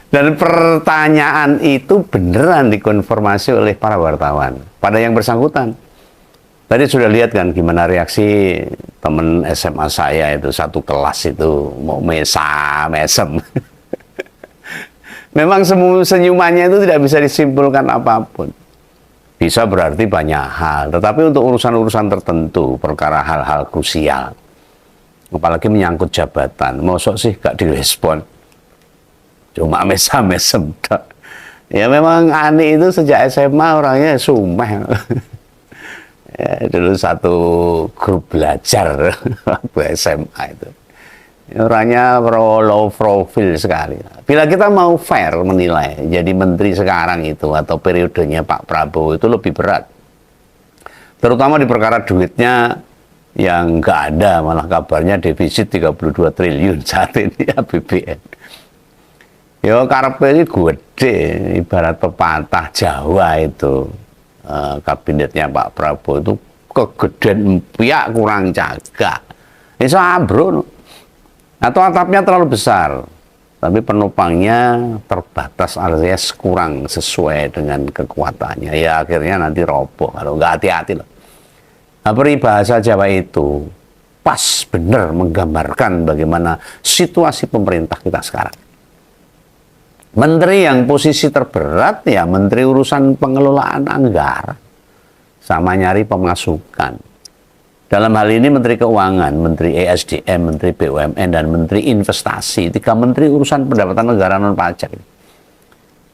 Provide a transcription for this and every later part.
Dan pertanyaan itu beneran dikonfirmasi oleh para wartawan pada yang bersangkutan. Tadi sudah lihat kan gimana reaksi teman SMA saya itu, satu kelas itu mau mesem. Memang senyumannya itu tidak bisa disimpulkan apapun. Bisa berarti banyak hal, tetapi untuk urusan-urusan tertentu, perkara hal-hal krusial, apalagi menyangkut jabatan, mosok sih gak direspon, cuma mesem. Ya memang Ani itu sejak SMA orangnya sumeh. Ya, dulu satu grup belajar waktu SMA itu. Orangnya low profile sekali. Bila kita mau fair menilai, jadi menteri sekarang itu atau periodenya Pak Prabowo itu lebih berat. Terutama di perkara duitnya yang nggak ada, malah kabarnya defisit 32 triliun saat ini APBN. Ya karepe iki gede, ibarat pepatah Jawa itu. Kabinetnya Pak Prabowo itu kegedean empiak kurang jaga. Itu ambruk. Atau atapnya terlalu besar, tapi penopangnya terbatas alias kurang sesuai dengan kekuatannya. Ya akhirnya nanti roboh kalau nggak hati-hati loh. Nah, peribahasa Jawa itu pas bener menggambarkan bagaimana situasi pemerintah kita sekarang. Menteri yang posisi terberat ya menteri urusan pengelolaan anggaran sama nyari pemasukan. Dalam hal ini Menteri Keuangan, Menteri ESDM, Menteri BUMN, dan Menteri Investasi. 3 menteri urusan pendapatan negara non pajak.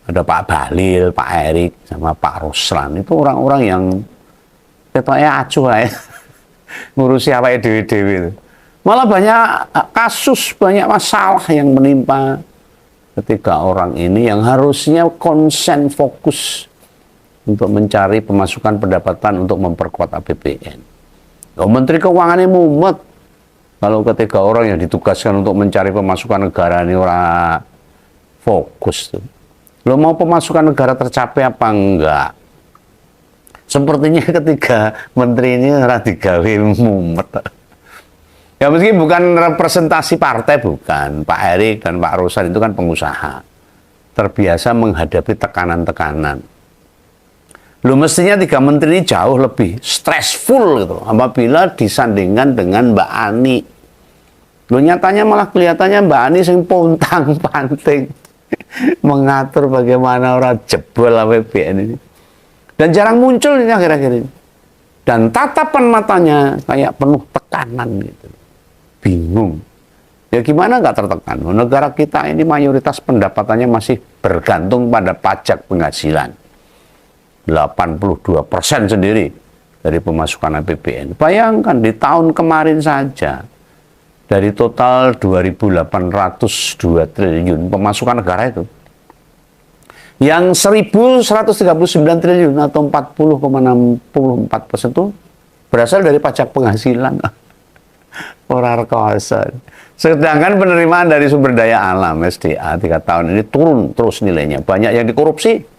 Ada Pak Bahlil, Pak Erik, sama Pak Ruslan. Itu orang-orang yang ketoknya acuh ya. Ngurusi apa dewi-dewi itu. Malah banyak kasus, banyak masalah yang menimpa ketiga orang ini yang harusnya konsen fokus untuk mencari pemasukan pendapatan untuk memperkuat APBN. Oh, Menteri Keuangannya mumet kalau ketiga orang yang ditugaskan untuk mencari pemasukan negara ini orang fokus tuh. Lo mau pemasukan negara tercapai apa enggak? Sepertinya ketiga menteri ini digawe mumet. Ya meski bukan representasi partai, bukan. Pak Erik dan Pak Ruslan itu kan pengusaha. Terbiasa menghadapi tekanan-tekanan. Lu mestinya 3 menteri ini jauh lebih stressful gitu apabila disandingkan dengan Mbak Ani. Lu nyatanya malah kelihatannya Mbak Ani sing pontang-panting mengatur bagaimana orang jebol APBN ini. Dan jarang muncul ini akhir-akhir ini. Dan tatapan matanya kayak penuh tekanan gitu. Bingung. Ya gimana nggak tertekan? Negara kita ini mayoritas pendapatannya masih bergantung pada pajak penghasilan. 82% sendiri dari pemasukan APBN. Bayangkan di tahun kemarin saja dari total 2.802 triliun pemasukan negara itu, yang 1.139 triliun atau 40,64% itu berasal dari pajak penghasilan. Orang rekosan. Sedangkan penerimaan dari sumber daya alam SDA 3 tahun ini turun terus nilainya. Banyak yang dikorupsi.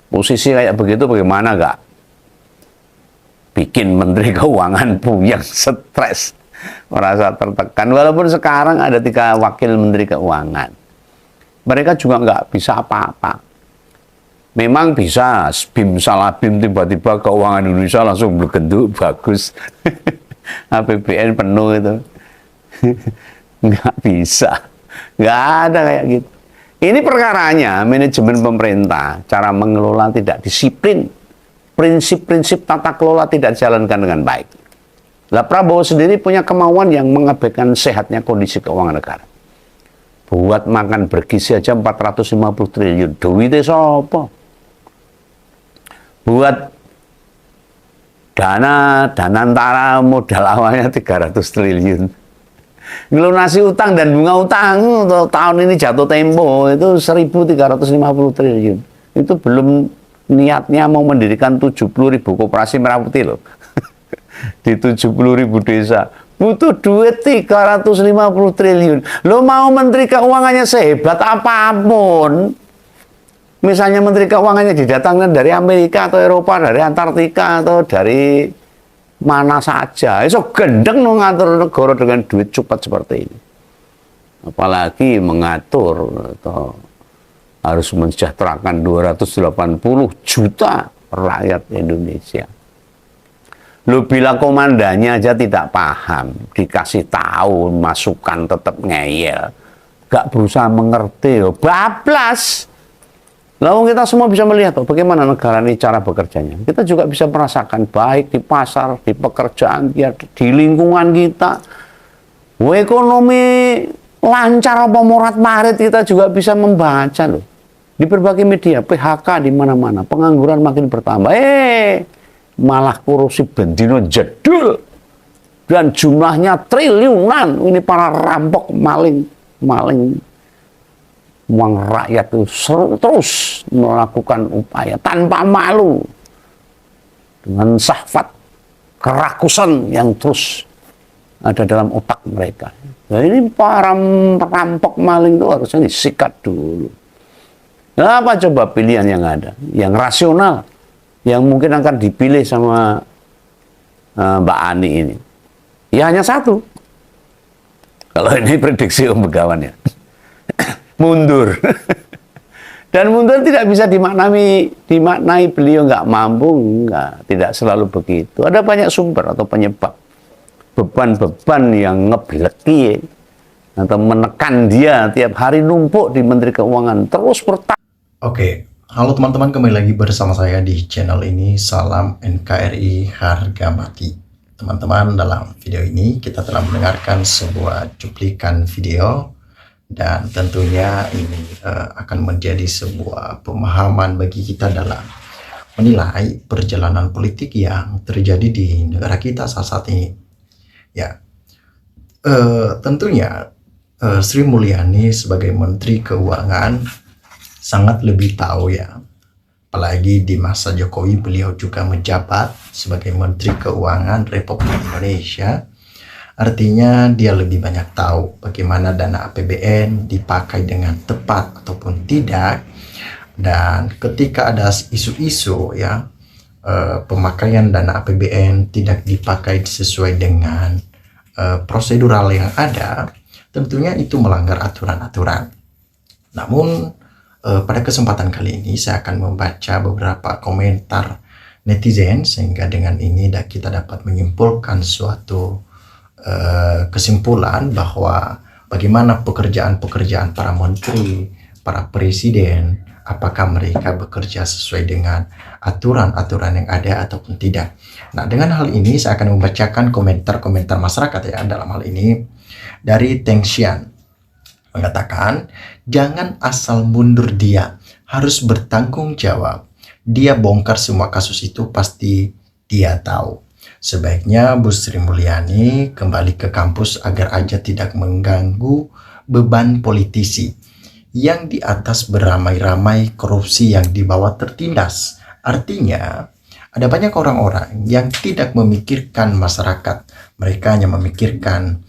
Posisi kayak begitu bagaimana nggak bikin Menteri Keuangan puyeng, stres, merasa tertekan. Walaupun sekarang ada 3 wakil Menteri Keuangan. Mereka juga nggak bisa apa-apa. Memang bisa bim salah bim tiba-tiba keuangan Indonesia langsung bergenduk bagus. APBN penuh itu. Nggak bisa. Nggak ada kayak gitu. Ini perkaranya manajemen pemerintah, cara mengelola tidak disiplin. Prinsip-prinsip tata kelola tidak dijalankan dengan baik. Lah Prabowo sendiri punya kemauan yang mengabaikan sehatnya kondisi keuangan negara. Buat makan bergizi aja 450 triliun. Duitnya sopo? Buat dana antara modal awalnya 300 triliun. Ngelunasi utang dan bunga utang untuk tahun ini jatuh tempo itu 1.350 triliun. Itu belum niatnya mau mendirikan 70.000 koperasi merah putih loh. Di 70.000 desa. Butuh duit 350 triliun. Lo mau menteri keuangannya sehebat apapun, misalnya menteri keuangannya didatangkan dari Amerika atau Eropa, dari Antartika atau dari mana saja, itu gendeng mengatur negara dengan duit cepat seperti ini. Apalagi mengatur atau harus mensejahterakan 280 juta rakyat Indonesia. Lu bila komandannya aja tidak paham, dikasih tahu, masukan tetap ngeyel, gak berusaha mengerti, bablas. Lalu kita semua bisa melihat bagaimana negara ini cara bekerjanya. Kita juga bisa merasakan baik di pasar, di pekerjaan, di lingkungan kita. Ekonomi lancar apa morat marit kita juga bisa membaca loh. Di berbagai media, PHK di mana-mana, pengangguran makin bertambah. Malah korupsi bendino jedul. Dan jumlahnya triliunan. Ini para rampok, maling uang rakyat itu terus melakukan upaya tanpa malu. Dengan syahwat, kerakusan yang terus ada dalam otak mereka. Nah, ini para perampok maling itu harusnya disikat dulu. Nah, apa coba pilihan yang ada? Yang rasional, yang mungkin akan dipilih sama Mbak Ani ini. Ya hanya satu. Kalau ini prediksi Om Begawan ya. Mundur. Dan mundur tidak bisa dimaknai beliau nggak mampu, tidak selalu begitu. Ada banyak sumber atau penyebab. Beban-beban yang ngebleki atau menekan dia tiap hari numpuk di Menteri Keuangan terus bertambah. Oke, halo teman-teman, kembali lagi bersama saya di channel ini. Salam NKRI harga mati. Teman-teman, dalam video ini kita telah mendengarkan sebuah cuplikan video, dan tentunya ini akan menjadi sebuah pemahaman bagi kita dalam menilai perjalanan politik yang terjadi di negara kita saat ini. Ya, tentunya Sri Mulyani sebagai Menteri Keuangan sangat lebih tahu ya, apalagi di masa Jokowi beliau juga menjabat sebagai Menteri Keuangan Republik Indonesia. Artinya dia lebih banyak tahu bagaimana dana APBN dipakai dengan tepat ataupun tidak. Dan ketika ada isu-isu ya, pemakaian dana APBN tidak dipakai sesuai dengan prosedural yang ada, tentunya itu melanggar aturan-aturan. Namun pada kesempatan kali ini saya akan membaca beberapa komentar netizen, sehingga dengan ini kita dapat menyimpulkan suatu kesimpulan bahwa bagaimana pekerjaan-pekerjaan para menteri, para presiden, apakah mereka bekerja sesuai dengan aturan-aturan yang ada ataupun tidak. Nah, dengan hal ini saya akan membacakan komentar-komentar masyarakat ya. Dalam hal ini dari Tengxian mengatakan, jangan asal mundur, dia harus bertanggung jawab. Dia bongkar semua kasus itu, pasti dia tahu. Sebaiknya Bu Sri Mulyani kembali ke kampus agar aja tidak mengganggu beban politisi. Yang di atas beramai-ramai korupsi, yang di bawah tertindas. Artinya ada banyak orang-orang yang tidak memikirkan masyarakat. Mereka hanya memikirkan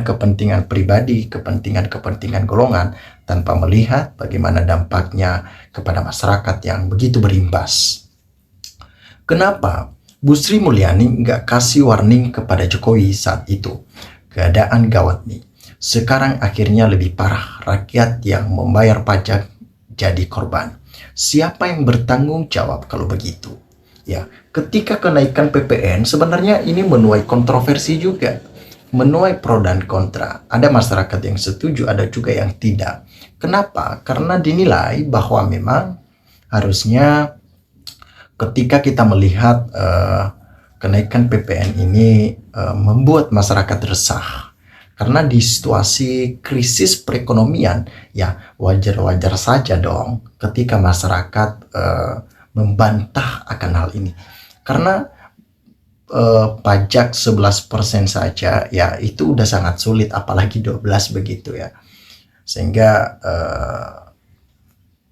kepentingan pribadi, kepentingan golongan, tanpa melihat bagaimana dampaknya kepada masyarakat yang begitu berimbas. Kenapa Bu Sri Mulyani nggak kasih warning kepada Jokowi saat itu? Keadaan gawat nih. Sekarang akhirnya lebih parah, rakyat yang membayar pajak jadi korban. Siapa yang bertanggung jawab kalau begitu? Ya, ketika kenaikan PPN sebenarnya ini menuai kontroversi juga, menuai pro dan kontra. Ada masyarakat yang setuju, ada juga yang tidak. Kenapa? Karena dinilai bahwa memang harusnya ketika kita melihat kenaikan PPN ini membuat masyarakat resah. Karena di situasi krisis perekonomian, ya wajar-wajar saja dong ketika masyarakat membantah akan hal ini. Karena pajak 11% saja ya itu udah sangat sulit, apalagi 12 begitu ya. Sehingga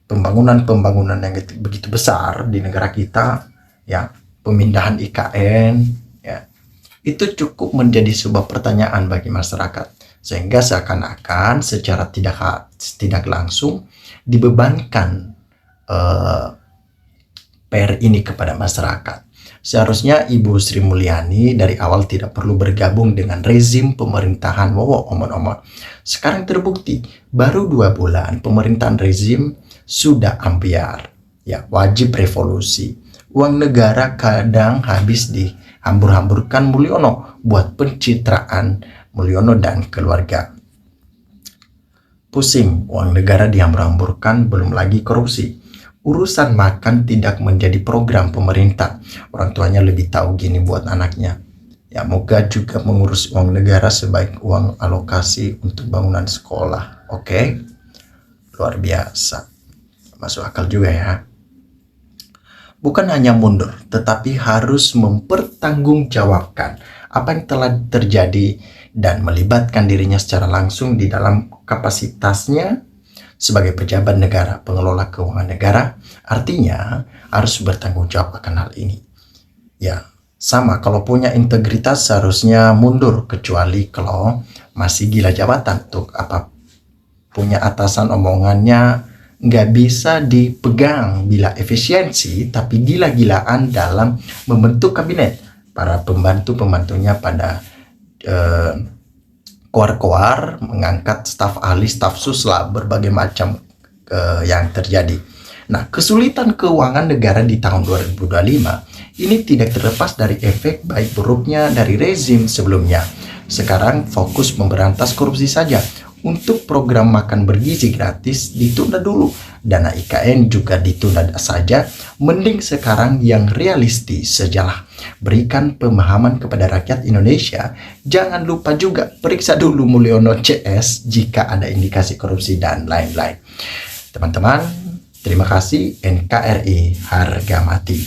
pembangunan yang begitu besar di negara kita ya, pemindahan IKN ya, itu cukup menjadi sebuah pertanyaan bagi masyarakat. Sehingga seakan-akan secara tidak langsung dibebankan PR ini kepada masyarakat. Seharusnya Ibu Sri Mulyani dari awal tidak perlu bergabung dengan rezim pemerintahan Wowo Omon-Omon. Sekarang terbukti, baru 2 bulan pemerintahan rezim sudah ambiar. Ya, wajib revolusi. Uang negara kadang habis dihambur-hamburkan Mulyono buat pencitraan Mulyono dan keluarga. Pusing, uang negara dihambur-hamburkan, belum lagi korupsi. Urusan makan tidak menjadi program pemerintah. Orang tuanya lebih tahu gini buat anaknya. Ya, moga juga mengurus uang negara sebaik uang alokasi untuk bangunan sekolah. Oke? Luar biasa. Masuk akal juga ya. Bukan hanya mundur, tetapi harus mempertanggungjawabkan apa yang telah terjadi dan melibatkan dirinya secara langsung di dalam kapasitasnya sebagai pejabat negara, pengelola keuangan negara. Artinya harus bertanggung jawab akan hal ini. Ya, sama kalau punya integritas seharusnya mundur, kecuali kalau masih gila jabatan. Untuk apa punya atasan omongannya nggak bisa dipegang bila efisiensi, tapi gila-gilaan dalam membentuk kabinet. Para pembantu-pembantunya pada koar-koar mengangkat staf ahli, staf sus lah, berbagai macam yang terjadi. Nah, kesulitan keuangan negara di tahun 2025 ini tidak terlepas dari efek baik buruknya dari rezim sebelumnya. Sekarang fokus memberantas korupsi saja. Untuk program makan bergizi gratis ditunda dulu. Dana IKN juga ditunda saja. Mending sekarang yang realistis sajalah. Berikan pemahaman kepada rakyat Indonesia. Jangan lupa juga periksa dulu Mulyono CS jika ada indikasi korupsi dan lain-lain. Teman-teman, terima kasih. NKRI harga mati.